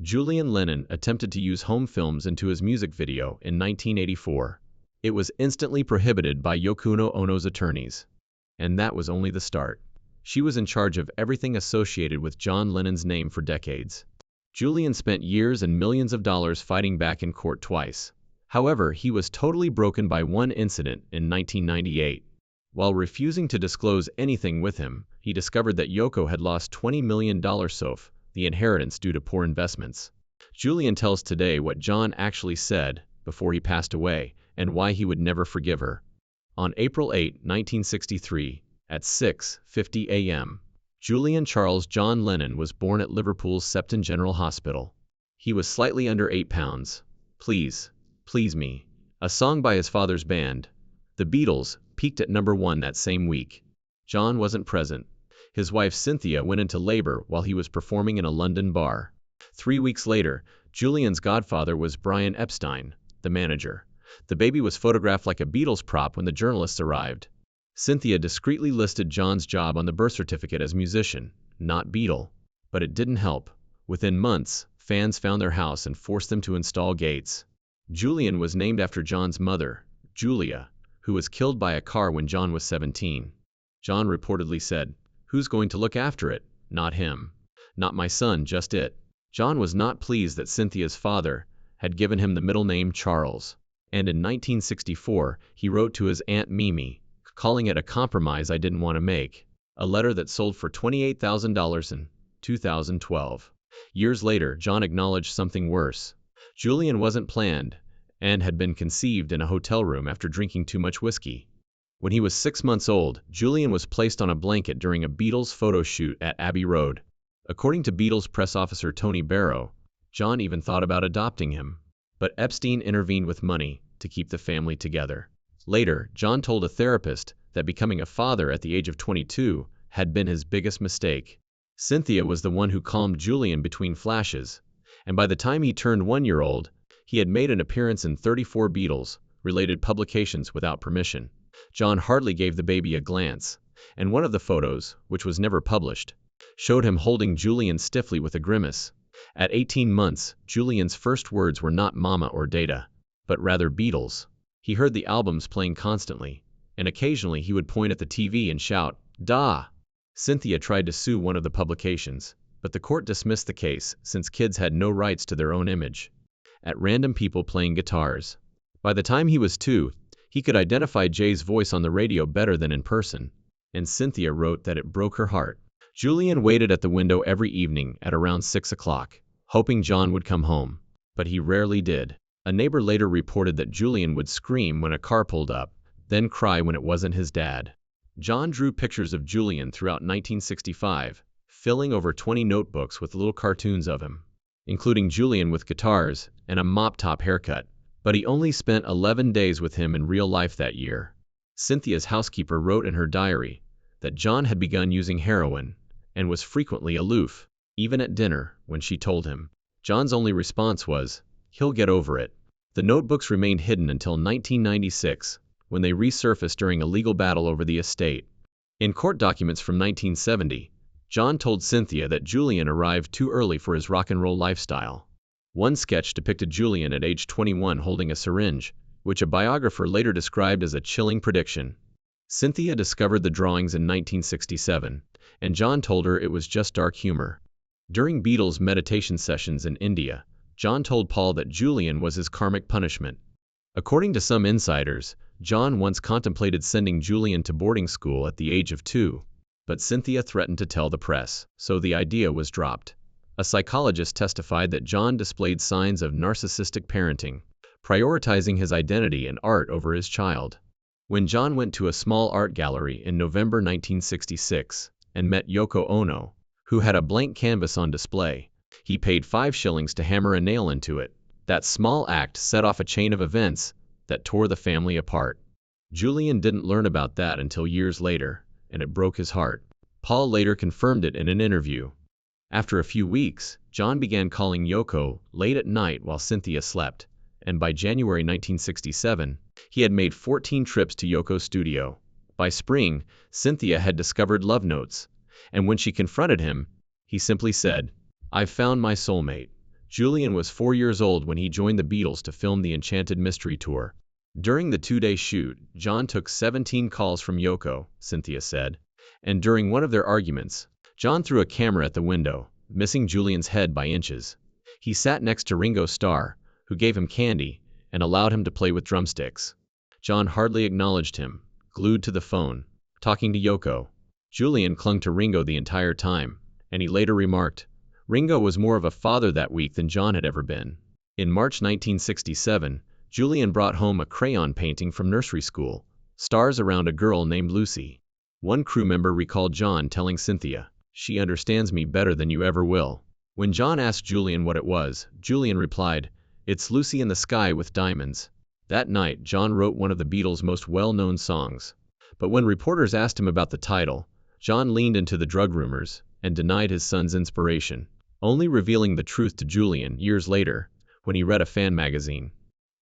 Julian Lennon attempted to use home films into his music video in 1984. It was instantly prohibited by Yoko Ono's attorneys. And that was only the start. She was in charge of everything associated with John Lennon's name for decades. Julian spent years and millions of dollars fighting back in court twice. However, he was totally broken by one incident in 1998. While refusing to disclose anything with him, he discovered that Yoko had lost $20 million SOF, the inheritance due to poor investments. Julian tells Today what John actually said before he passed away and why he would never forgive her. On April 8, 1963, at 6:50 a.m., Julian Charles John Lennon was born at Liverpool's Septon General Hospital. He was slightly under 8 pounds. Please, Please Me, a song by his father's band, The Beatles, peaked at #1 that same week. John wasn't present. His wife Cynthia went into labor while he was performing in a London bar. 3 weeks later, Julian's godfather was Brian Epstein, the manager. The baby was photographed like a Beatles prop when the journalists arrived. Cynthia discreetly listed John's job on the birth certificate as musician, not Beatle. But it didn't help. Within months, fans found their house and forced them to install gates. Julian was named after John's mother, Julia, who was killed by a car when John was 17. John reportedly said, "Who's going to look after it? Not him. Not my son, just it." John was not pleased that Cynthia's father had given him the middle name Charles. And in 1964, he wrote to his Aunt Mimi, calling it a compromise I didn't want to make, a letter that sold for $28,000 in 2012. Years later, John acknowledged something worse. Julian wasn't planned and had been conceived in a hotel room after drinking too much whiskey. When he was 6 months old, Julian was placed on a blanket during a Beatles photo shoot at Abbey Road. According to Beatles press officer Tony Barrow, John even thought about adopting him. But Epstein intervened with money to keep the family together. Later, John told a therapist that becoming a father at the age of 22 had been his biggest mistake. Cynthia was the one who calmed Julian between flashes, and by the time he turned 1 year old, he had made an appearance in 34 Beatles-related publications without permission. John hardly gave the baby a glance, and one of the photos, which was never published, showed him holding Julian stiffly with a grimace. At 18 months, Julian's first words were not Mama or Data, but rather Beatles. He heard the albums playing constantly, and occasionally he would point at the TV and shout, "Da!" Cynthia tried to sue one of the publications, but the court dismissed the case since kids had no rights to their own image. At random people playing guitars. By the time he was 2, he could identify Jay's voice on the radio better than in person, and Cynthia wrote that it broke her heart. Julian waited at the window every evening at around 6 o'clock, hoping John would come home, but he rarely did. A neighbor later reported that Julian would scream when a car pulled up, then cry when it wasn't his dad. John drew pictures of Julian throughout 1965, filling over 20 notebooks with little cartoons of him, including Julian with guitars and a mop-top haircut. But he only spent 11 days with him in real life that year. Cynthia's housekeeper wrote in her diary that John had begun using heroin and was frequently aloof, even at dinner, when she told him. John's only response was, "He'll get over it." The notebooks remained hidden until 1996, when they resurfaced during a legal battle over the estate. In court documents from 1970, John told Cynthia that Julian arrived too early for his rock and roll lifestyle. One sketch depicted Julian at age 21 holding a syringe, which a biographer later described as a chilling prediction. Cynthia discovered the drawings in 1967, and John told her it was just dark humor. During Beatles' meditation sessions in India, John told Paul that Julian was his karmic punishment. According to some insiders, John once contemplated sending Julian to boarding school at the age of 2, but Cynthia threatened to tell the press, so the idea was dropped. A psychologist testified that John displayed signs of narcissistic parenting, prioritizing his identity and art over his child. When John went to a small art gallery in November 1966 and met Yoko Ono, who had a blank canvas on display, he paid 5 shillings to hammer a nail into it. That small act set off a chain of events that tore the family apart. Julian didn't learn about that until years later, and it broke his heart. Paul later confirmed it in an interview. After a few weeks, John began calling Yoko late at night while Cynthia slept, and by January 1967, he had made 14 trips to Yoko's studio. By spring, Cynthia had discovered love notes, and when she confronted him, he simply said, "I've found my soulmate." Julian was 4 years old when he joined the Beatles to film the Enchanted Mystery Tour. During the 2-day shoot, John took 17 calls from Yoko, Cynthia said, and during one of their arguments, John threw a camera at the window, missing Julian's head by inches. He sat next to Ringo Starr, who gave him candy and allowed him to play with drumsticks. John hardly acknowledged him, glued to the phone, talking to Yoko. Julian clung to Ringo the entire time, and he later remarked, "Ringo was more of a father that week than John had ever been." In March 1967, Julian brought home a crayon painting from nursery school, stars around a girl named Lucy. One crew member recalled John telling Cynthia, "She understands me better than you ever will." When John asked Julian what it was, Julian replied, "It's Lucy in the Sky with Diamonds." That night, John wrote one of the Beatles' most well-known songs. But when reporters asked him about the title, John leaned into the drug rumors and denied his son's inspiration, only revealing the truth to Julian years later when he read a fan magazine.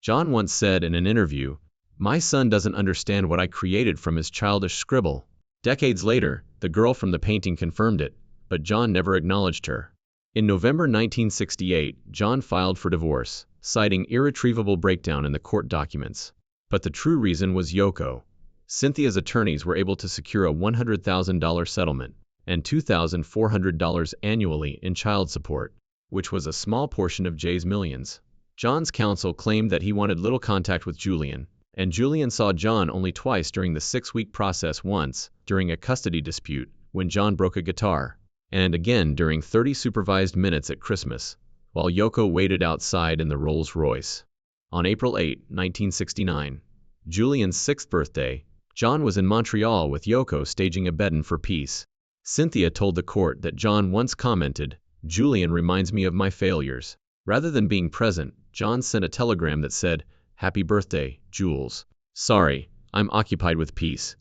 John once said in an interview, "My son doesn't understand what I created from his childish scribble." Decades later, the girl from the painting confirmed it, but John never acknowledged her. In November 1968, John filed for divorce, citing irretrievable breakdown in the court documents. But the true reason was Yoko. Cynthia's attorneys were able to secure a $100,000 settlement and $2,400 annually in child support, which was a small portion of Jay's millions. John's counsel claimed that he wanted little contact with Julian, and Julian saw John only twice during the 6-week process, once during a custody dispute when John broke a guitar, and again during 30 supervised minutes at Christmas, while Yoko waited outside in the Rolls-Royce. On April 8, 1969, Julian's 6th birthday, John was in Montreal with Yoko staging a bed-in for peace. Cynthia told the court that John once commented, "Julian reminds me of my failures." Rather than being present, John sent a telegram that said, "Happy birthday, Jules. Sorry, I'm occupied with peace."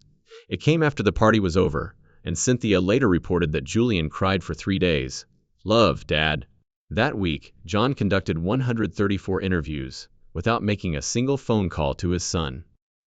It came after the party was over, and Cynthia later reported that Julian cried for 3 days. "Love, Dad." That week, John conducted 134 interviews, without making a single phone call to his son.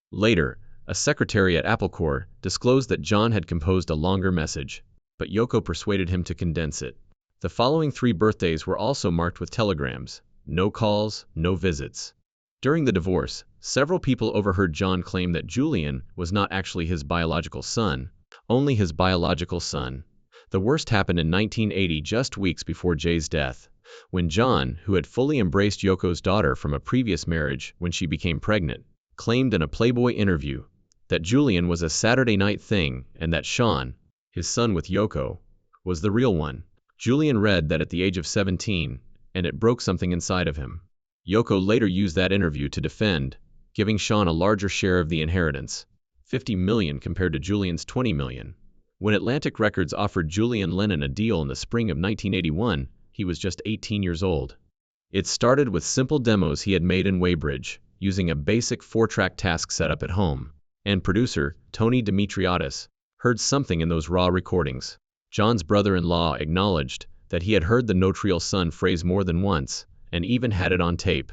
Later, a secretary at Apple Corps disclosed that John had composed a longer message, but Yoko persuaded him to condense it. The following 3 birthdays were also marked with telegrams, no calls, no visits. During the divorce, several people overheard John claim that Julian was not actually his biological son, only his biological son. The worst happened in 1980, just weeks before Jay's death, when John, who had fully embraced Yoko's daughter from a previous marriage when she became pregnant, claimed in a Playboy interview that Julian was a Saturday night thing and that Sean, his son with Yoko, was the real one. Julian read that at the age of 17, and it broke something inside of him. Yoko later used that interview to defend, giving Sean a larger share of the inheritance, $50 million compared to Julian's $20 million. When Atlantic Records offered Julian Lennon a deal in the spring of 1981, he was just 18 years old. It started with simple demos he had made in Weybridge, using a basic 4-track task setup at home, and producer, Tony Dimitriadis, heard something in those raw recordings. John's brother-in-law acknowledged that he had heard the "Notre Son" phrase more than once, and even had it on tape.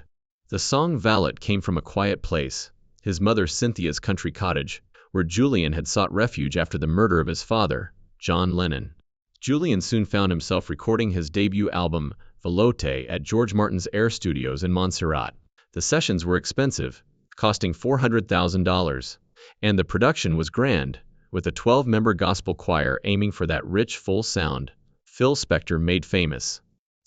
The song Valet came from a quiet place, his mother Cynthia's country cottage, where Julian had sought refuge after the murder of his father, John Lennon. Julian soon found himself recording his debut album, Veloute, at George Martin's Air Studios in Montserrat. The sessions were expensive, costing $400,000, and the production was grand, with a 12-member gospel choir aiming for that rich, full sound Phil Spector made famous.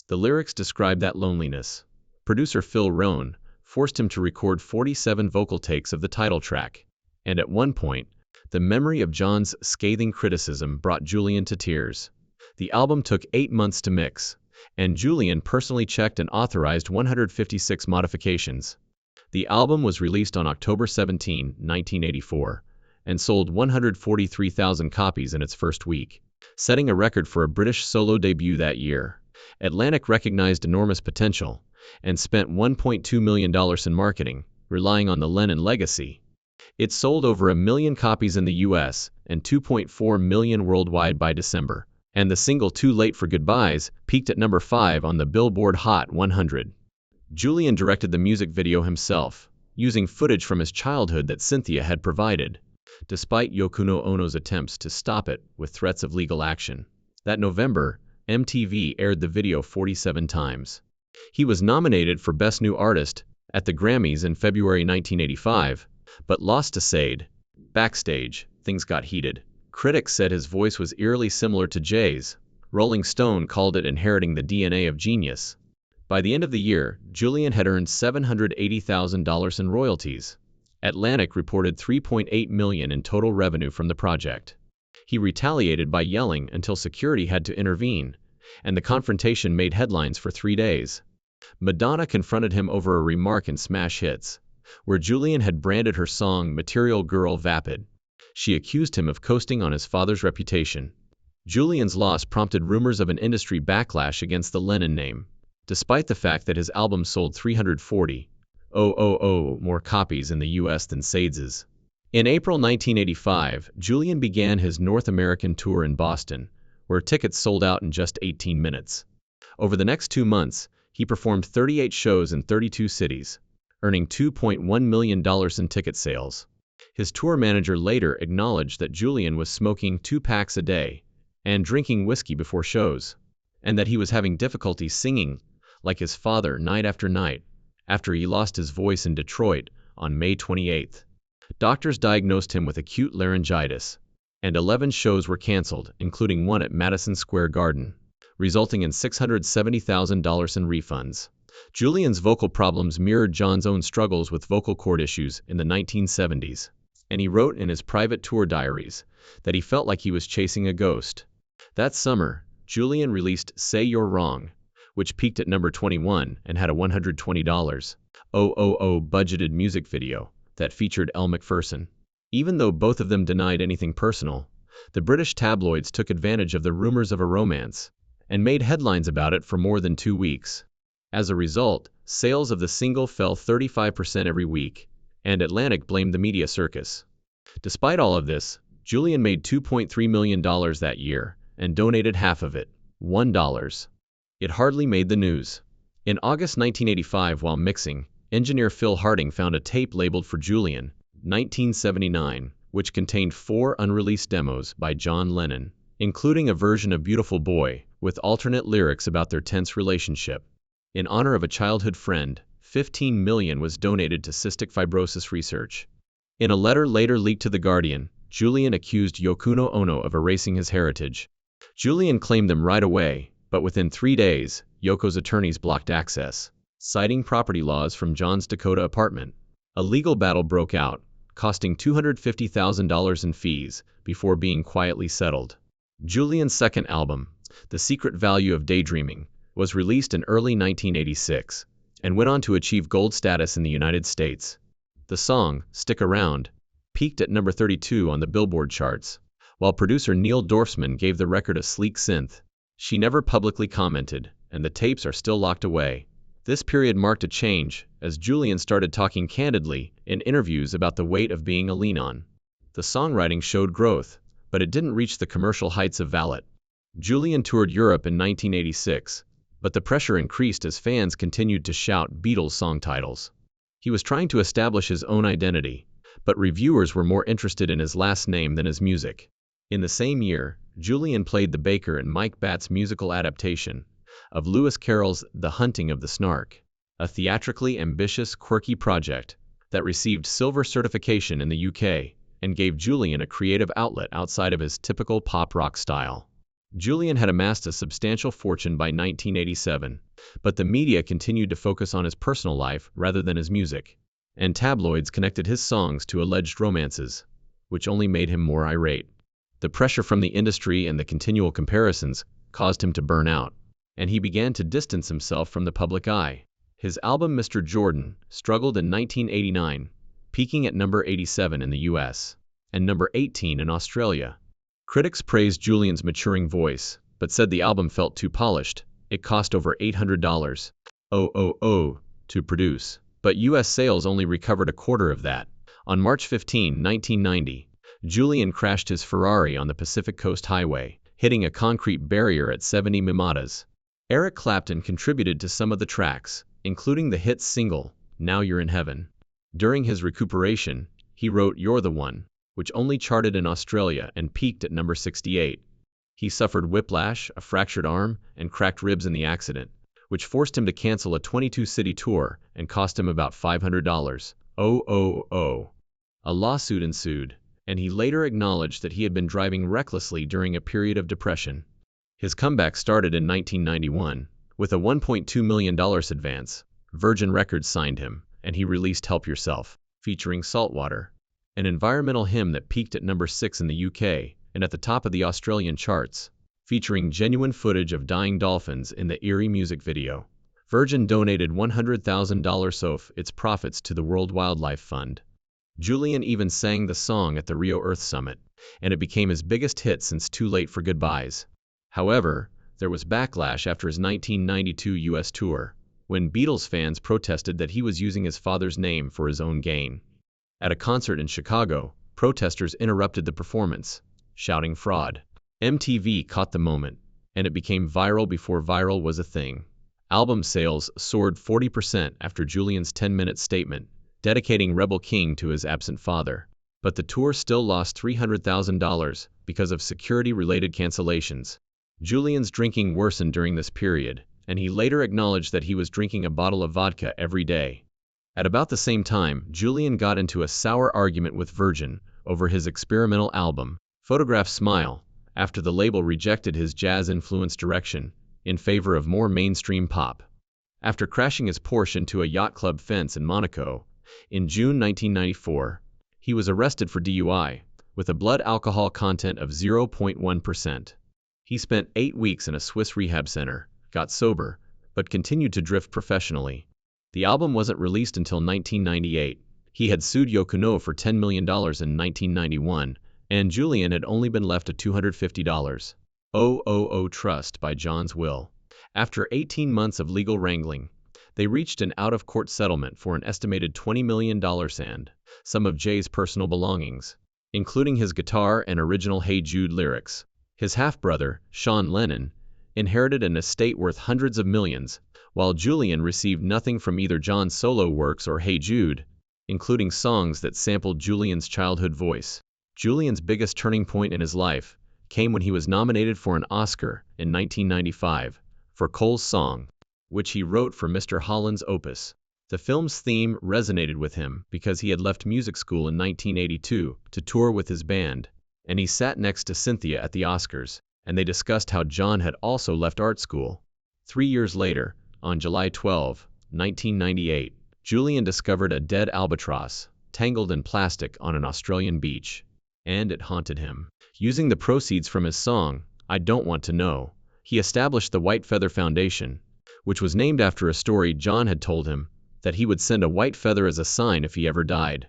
The lyrics describe that loneliness. Producer Phil Rohn forced him to record 47 vocal takes of the title track, and at one point, the memory of John's scathing criticism brought Julian to tears. The album took 8 months to mix, and Julian personally checked and authorized 156 modifications. The album was released on October 17, 1984, and sold 143,000 copies in its first week, setting a record for a British solo debut that year. Atlantic recognized enormous potential and spent $1.2 million in marketing, relying on the Lennon legacy. It sold over 1 million copies in the US and 2.4 million worldwide by December, and the single "Too Late for Goodbyes" peaked at number 5 on the Billboard Hot 100. Julian directed the music video himself, using footage from his childhood that Cynthia had provided, despite Yoko Ono's attempts to stop it with threats of legal action. That November, MTV aired the video 47 times. He was nominated for Best New Artist at the Grammys in February 1985, but lost to Sade. Backstage, things got heated. Critics said his voice was eerily similar to Jay's. Rolling Stone called it inheriting the DNA of genius. By the end of the year, Julian had earned $780,000 in royalties. Atlantic reported $3.8 million in total revenue from the project. He retaliated by yelling until security had to intervene, and the confrontation made headlines for 3 days. Madonna confronted him over a remark in Smash Hits, where Julian had branded her song Material Girl vapid. She accused him of coasting on his father's reputation. Julian's loss prompted rumors of an industry backlash against the Lennon name, despite the fact that his album sold 340,000 more copies in the US than Sade's. In April 1985, Julian began his North American tour in Boston, where tickets sold out in just 18 minutes. Over the next 2 months, he performed 38 shows in 32 cities, earning $2.1 million in ticket sales. His tour manager later acknowledged that Julian was smoking 2 packs a day and drinking whiskey before shows, and that he was having difficulty singing, like his father, night after night, after he lost his voice in Detroit on May 28. Doctors diagnosed him with acute laryngitis, and 11 shows were canceled, including one at Madison Square Garden, resulting in $670,000 in refunds. Julian's vocal problems mirrored John's own struggles with vocal cord issues in the 1970s, and he wrote in his private tour diaries that he felt like he was chasing a ghost. That summer, Julian released Say You're Wrong, which peaked at number 21 and had a $120,000 budgeted music video that featured Elle Macpherson. Even though both of them denied anything personal, the British tabloids took advantage of the rumors of a romance and made headlines about it for more than 2 weeks. As a result, sales of the single fell 35% every week, and Atlantic blamed the media circus. Despite all of this, Julian made $2.3 million that year and donated half of it, $1. It hardly made the news. In August 1985, while mixing, engineer Phil Harding found a tape labeled for Julian, 1979, which contained 4 unreleased demos by John Lennon, including a version of Beautiful Boy, with alternate lyrics about their tense relationship. In honor of a childhood friend, $15 million was donated to cystic fibrosis research. In a letter later leaked to The Guardian, Julian accused Yoko Ono of erasing his heritage. Julian claimed them right away, but within 3 days, Yoko's attorneys blocked access, citing property laws from John's Dakota apartment. A legal battle broke out, costing $250,000 in fees before being quietly settled. Julian's second album, The Secret Value of Daydreaming, was released in early 1986 and went on to achieve gold status in the United States. The song, Stick Around, peaked at number 32 on the Billboard charts, while producer Neil Dorfman gave the record a sleek synth. She never publicly commented, and the tapes are still locked away. This period marked a change, as Julian started talking candidly in interviews about the weight of being a lean-on. The songwriting showed growth, but it didn't reach the commercial heights of Valet. Julian toured Europe in 1986, but the pressure increased as fans continued to shout Beatles song titles. He was trying to establish his own identity, but reviewers were more interested in his last name than his music. In the same year, Julian played the baker in Mike Batt's musical adaptation of Lewis Carroll's The Hunting of the Snark, a theatrically ambitious, quirky project that received silver certification in the UK and gave Julian a creative outlet outside of his typical pop-rock style. Julian had amassed a substantial fortune by 1987, but the media continued to focus on his personal life rather than his music, and tabloids connected his songs to alleged romances, which only made him more irate. The pressure from the industry and the continual comparisons caused him to burn out, and he began to distance himself from the public eye. His album Mr. Jordan struggled in 1989, peaking at number 87 in the US and number 18 in Australia. Critics praised Julian's maturing voice, but said the album felt too polished. It cost over $800 to produce, but US sales only recovered a quarter of that. On March 15, 1990, Julian crashed his Ferrari on the Pacific Coast Highway, hitting a concrete barrier at 70 miles. Eric Clapton contributed to some of the tracks, including the hit single, Now You're in Heaven. During his recuperation, he wrote You're the One, which only charted in Australia and peaked at number 68. He suffered whiplash, a fractured arm, and cracked ribs in the accident, which which forced him to cancel a 22-city tour and cost him about $500. A lawsuit ensued, and he later acknowledged that he had been driving recklessly during a period of depression. His comeback started in 1991. With a $1.2 million advance, Virgin Records signed him, and he released Help Yourself, featuring Saltwater, an environmental hymn that peaked at number 6 in the UK and at the top of the Australian charts, featuring genuine footage of dying dolphins in the eerie music video. Virgin donated $100,000 of its profits to the World Wildlife Fund. Julian even sang the song at the Rio Earth Summit, and it became his biggest hit since Too Late for Goodbyes. However, there was backlash after his 1992 US tour, when Beatles fans protested that he was using his father's name for his own gain. At a concert in Chicago, protesters interrupted the performance, shouting fraud. MTV caught the moment, and it became viral before viral was a thing. Album sales soared 40% after Julian's 10-minute statement, dedicating Rebel King to his absent father. But the tour still lost $300,000 because of security-related cancellations. Julian's drinking worsened during this period, and he later acknowledged that he was drinking a bottle of vodka every day. At about the same time, Julian got into a sour argument with Virgin over his experimental album, Photograph Smile, after the label rejected his jazz-influenced direction in favor of more mainstream pop. After crashing his Porsche into a yacht club fence in Monaco, in June 1994, he was arrested for DUI, with a blood alcohol content of 0.1%. He spent 8 weeks in a Swiss rehab center, got sober, but continued to drift professionally. The album wasn't released until 1998. He had sued Yoko Ono for $10 million in 1991, and Julian had only been left a $250. Trust by John's will. After 18 months of legal wrangling, they reached an out-of-court settlement for an estimated $20 million and some of Jay's personal belongings, including his guitar and original Hey Jude lyrics. His half-brother, Sean Lennon, inherited an estate worth hundreds of millions, while Julian received nothing from either John's solo works or Hey Jude, including songs that sampled Julian's childhood voice. Julian's biggest turning point in his life came when he was nominated for an Oscar in 1995 for Cole's song, which he wrote for Mr. Holland's Opus. The film's theme resonated with him because he had left music school in 1982 to tour with his band, and he sat next to Cynthia at the Oscars, and they discussed how John had also left art school. 3 years later, on July 12, 1998, Julian discovered a dead albatross, tangled in plastic on an Australian beach, and it haunted him. Using the proceeds from his song, I Don't Want to Know, he established the White Feather Foundation, which was named after a story John had told him that he would send a white feather as a sign if he ever died.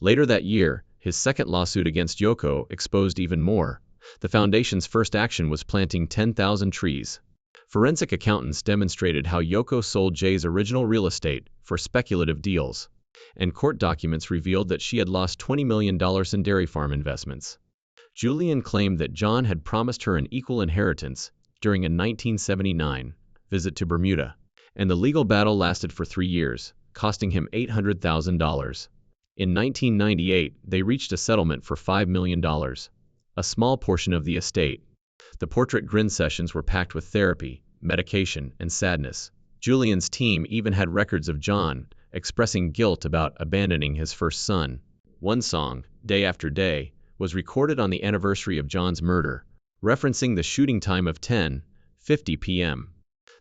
Later that year, his second lawsuit against Yoko exposed even more. The foundation's first action was planting 10,000 trees. Forensic accountants demonstrated how Yoko sold Jay's original real estate for speculative deals, and court documents revealed that she had lost $20 million in dairy farm investments. Julian claimed that John had promised her an equal inheritance during a 1979 visit to Bermuda, and the legal battle lasted for 3 years, costing him $800,000. In 1998, they reached a settlement for $5 million, a small portion of the estate. The portrait grin sessions were packed with therapy, medication, and sadness. Julian's team even had records of John expressing guilt about abandoning his first son. One song, Day After Day, was recorded on the anniversary of John's murder, referencing the shooting time of 10:50 p.m.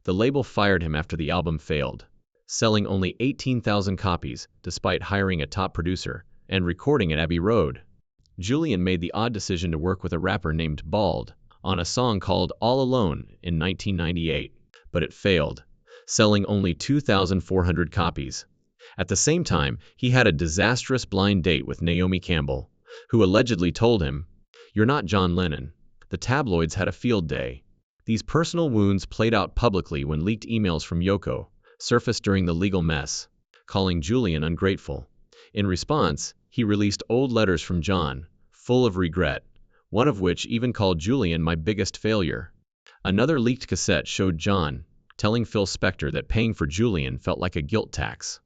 The label fired him after the album failed, selling only 18,000 copies despite hiring a top producer and recording at Abbey Road. Julian made the odd decision to work with a rapper named Bald on a song called All Alone in 1998, but it failed, selling only 2,400 copies. At the same time, he had a disastrous blind date with Naomi Campbell, who allegedly told him, "You're not John Lennon." The tabloids had a field day. These personal wounds played out publicly when leaked emails from Yoko surfaced during the legal mess, calling Julian ungrateful. In response, he released old letters from John, full of regret, one of which even called Julian my biggest failure. Another leaked cassette showed John telling Phil Spector that paying for Julian felt like a guilt tax.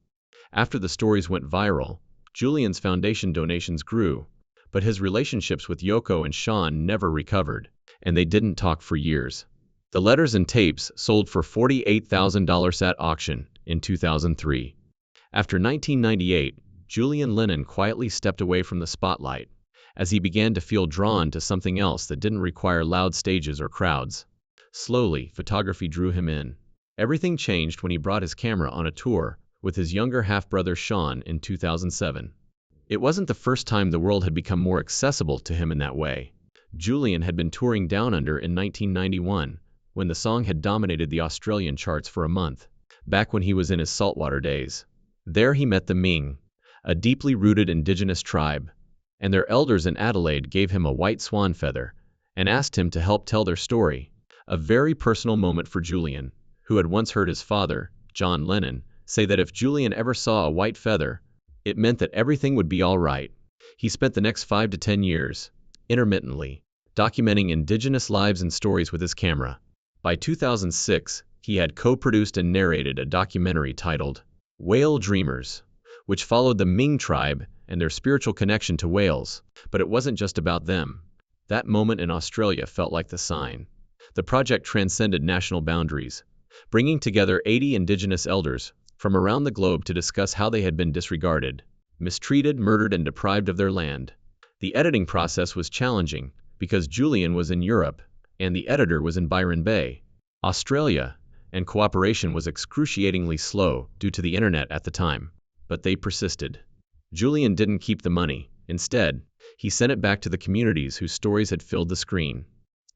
After the stories went viral, Julian's foundation donations grew, but his relationships with Yoko and Sean never recovered, and they didn't talk for years. The letters and tapes sold for $48,000 at auction in 2003. After 1998, Julian Lennon quietly stepped away from the spotlight as he began to feel drawn to something else that didn't require loud stages or crowds. Slowly, photography drew him in. Everything changed when he brought his camera on a tour with his younger half-brother Sean in 2007. It wasn't the first time the world had become more accessible to him in that way. Julian had been touring Down Under in 1991, when the song had dominated the Australian charts for a month, back when he was in his saltwater days. There he met the Ming, a deeply rooted indigenous tribe, and their elders in Adelaide gave him a white swan feather and asked him to help tell their story. A very personal moment for Julian, who had once heard his father, John Lennon, say that if Julian ever saw a white feather, it meant that everything would be all right. He spent the next 5 to 10 years, intermittently, documenting indigenous lives and stories with his camera. By 2006, he had co-produced and narrated a documentary titled Whale Dreamers, which followed the Ming tribe and their spiritual connection to whales. But it wasn't just about them. That moment in Australia felt like the sign. The project transcended national boundaries, bringing together 80 indigenous elders from around the globe to discuss how they had been disregarded, mistreated, murdered, and deprived of their land. The editing process was challenging because Julian was in Europe and the editor was in Byron Bay, Australia, and cooperation was excruciatingly slow due to the internet at the time. But they persisted. Julian didn't keep the money. Instead, he sent it back to the communities whose stories had filled the screen.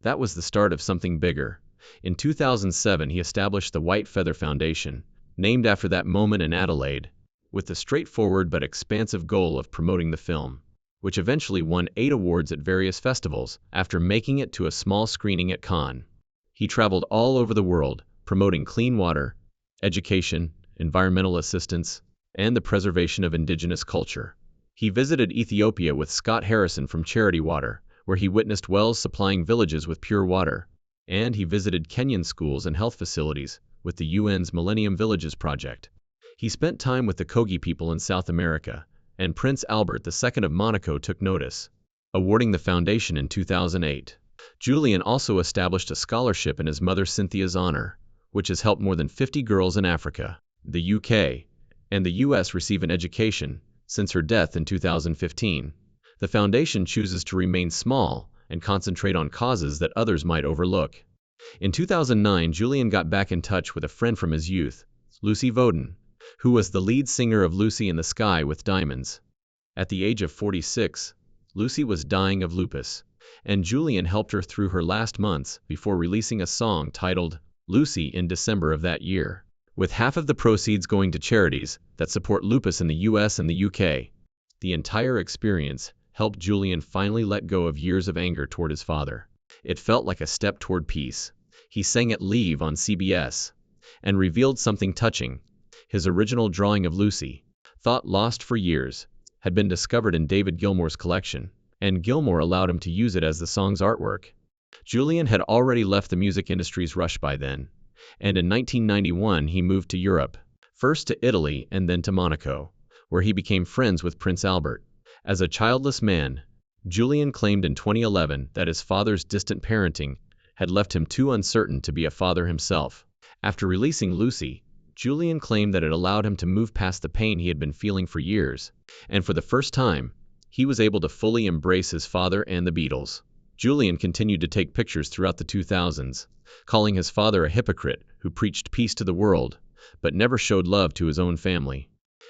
That was the start of something bigger. In 2007, he established the White Feather Foundation, named after that moment in Adelaide, with the straightforward but expansive goal of promoting the film, which eventually won 8 awards at various festivals after making it to a small screening at Cannes. He traveled all over the world, promoting clean water, education, environmental assistance, and the preservation of indigenous culture. He visited Ethiopia with Scott Harrison from Charity Water, where he witnessed wells supplying villages with pure water, and he visited Kenyan schools and health facilities with the UN's Millennium Villages Project. He spent time with the Kogi people in South America, and Prince Albert II of Monaco took notice, awarding the foundation in 2008. Julian also established a scholarship in his mother Cynthia's honor, which has helped more than 50 girls in Africa, the UK, and the US receive an education since her death in 2015. The foundation chooses to remain small and concentrate on causes that others might overlook. In 2009, Julian got back in touch with a friend from his youth, Lucy Voden, who was the lead singer of Lucy in the Sky with Diamonds. At the age of 46, Lucy was dying of lupus, and Julian helped her through her last months before releasing a song titled Lucy in December of that year, with half of the proceeds going to charities that support lupus in the US and the UK. The entire experience helped Julian finally let go of years of anger toward his father. It felt like a step toward peace. He sang at Leave on CBS and revealed something touching. His original drawing of Lucy, thought lost for years, had been discovered in David Gilmour's collection, and Gilmour allowed him to use it as the song's artwork. Julian had already left the music industry's rush by then, and in 1991 he moved to Europe, first to Italy and then to Monaco, where he became friends with Prince Albert. As a childless man, Julian claimed in 2011 that his father's distant parenting had left him too uncertain to be a father himself. After releasing Lucy, Julian claimed that it allowed him to move past the pain he had been feeling for years, and for the first time, he was able to fully embrace his father and the Beatles. Julian continued to take pictures throughout the 2000s, calling his father a hypocrite who preached peace to the world, but never showed love to his own family.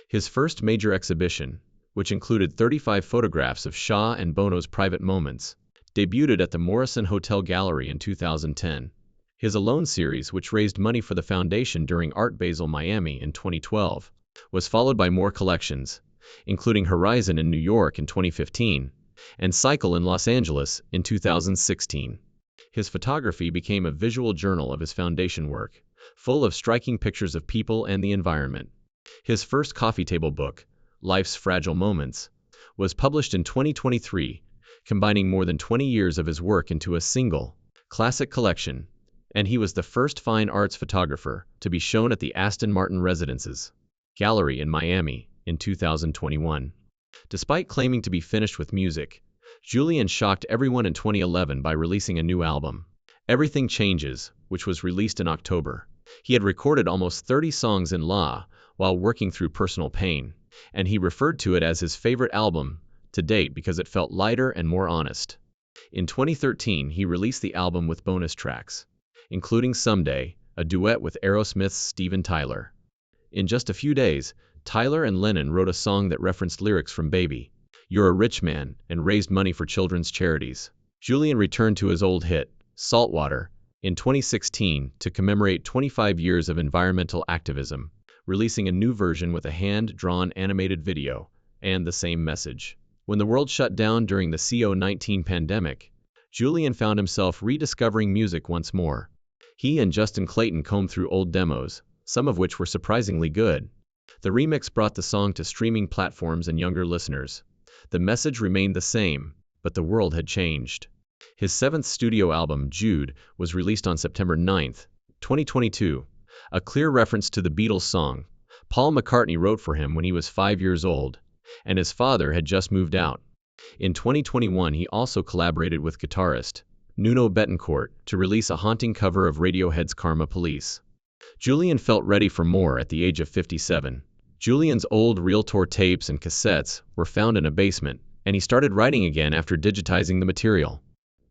His first major exhibition, which included 35 photographs of Shaw and Bono's private moments, debuted at the Morrison Hotel Gallery in 2010. His Alone series, which raised money for the foundation during Art Basel Miami in 2012, was followed by more collections, including Horizon in New York in 2015 and Cycle in Los Angeles in 2016. His photography became a visual journal of his foundation work, full of striking pictures of people and the environment. His first coffee table book, Life's Fragile Moments, was published in 2023, combining more than 20 years of his work into a single, classic collection, and he was the first fine arts photographer to be shown at the Aston Martin Residences Gallery in Miami in 2021. Despite claiming to be finished with music, Julian shocked everyone in 2011 by releasing a new album, Everything Changes, which was released in October. He had recorded almost 30 songs in La while working through personal pain, and he referred to it as his favorite album to date because it felt lighter and more honest. In 2013, he released the album with bonus tracks, including Someday, a duet with Aerosmith's Steven Tyler. In just a few days, Tyler and Lennon wrote a song that referenced lyrics from Baby, You're a Rich Man, and raised money for children's charities. Julian returned to his old hit, Saltwater, in 2016 to commemorate 25 years of environmental activism, releasing a new version with a hand-drawn animated video and the same message. When the world shut down during the COVID-19 pandemic, Julian found himself rediscovering music once more. He and Justin Clayton combed through old demos, some of which were surprisingly good. The remix brought the song to streaming platforms and younger listeners. The message remained the same, but the world had changed. His seventh studio album, Jude, was released on September 9, 2022, a clear reference to the Beatles song Paul McCartney wrote for him when he was 5 years old, and his father had just moved out. In 2021, he also collaborated with guitarist Nuno Betancourt to release a haunting cover of Radiohead's Karma Police. Julian felt ready for more at the age of 57. Julian's old Realtor tapes and cassettes were found in a basement, and he started writing again after digitizing the material.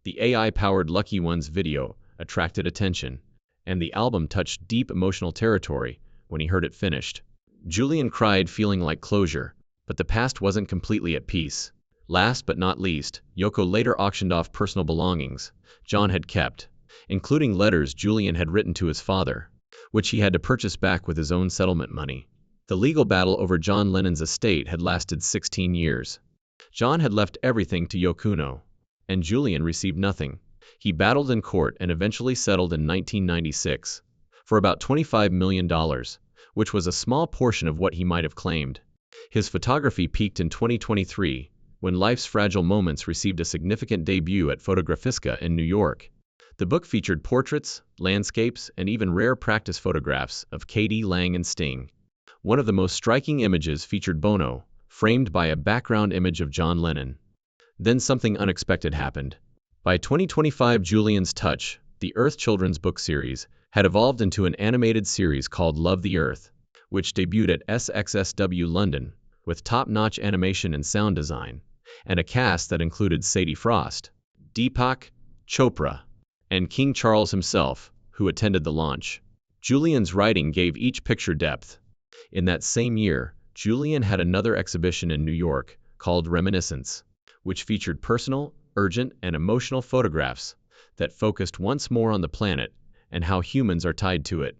The AI-powered Lucky Ones video attracted attention, and the album touched deep emotional territory when he heard it finished. Julian cried, feeling like closure, but the past wasn't completely at peace. Last but not least, Yoko later auctioned off personal belongings John had kept, including letters Julian had written to his father, which he had to purchase back with his own settlement money. The legal battle over John Lennon's estate had lasted 16 years. John had left everything to Yoko, and Julian received nothing. He battled in court and eventually settled in 1996 for about $25 million, which was a small portion of what he might have claimed. His photography peaked in 2023 when Life's Fragile Moments received a significant debut at Fotografiska in New York. The book featured portraits, landscapes, and even rare practice photographs of Katie Lang and Sting. One of the most striking images featured Bono, framed by a background image of John Lennon. Then something unexpected happened. By 2025, Julian's Touch, the Earth children's book series, had evolved into an animated series called Love the Earth, which debuted at SXSW London, with top-notch animation and sound design, and a cast that included Sadie Frost, Deepak Chopra, and King Charles himself, who attended the launch. Julian's writing gave each picture depth. In that same year, Julian had another exhibition in New York called Reminiscence, which featured personal, urgent, and emotional photographs that focused once more on the planet and how humans are tied to it.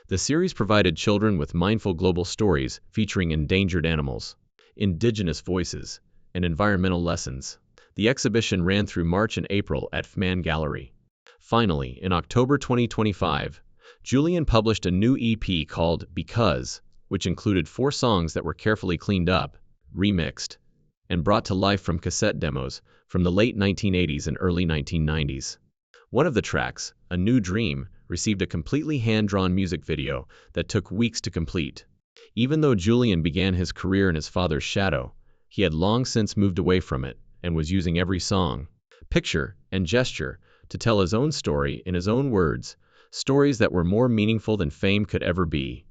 The series provided children with mindful global stories featuring endangered animals, indigenous voices, and environmental lessons. The exhibition ran through March and April at FMAN Gallery. Finally, in October 2025, Julian published a new EP called Because, which included 4 songs that were carefully cleaned up, remixed, and brought to life from cassette demos from the late 1980s and early 1990s. One of the tracks, A New Dream, received a completely hand-drawn music video that took weeks to complete. Even though Julian began his career in his father's shadow, he had long since moved away from it and was using every song, picture, and gesture to tell his own story in his own words, stories that were more meaningful than fame could ever be.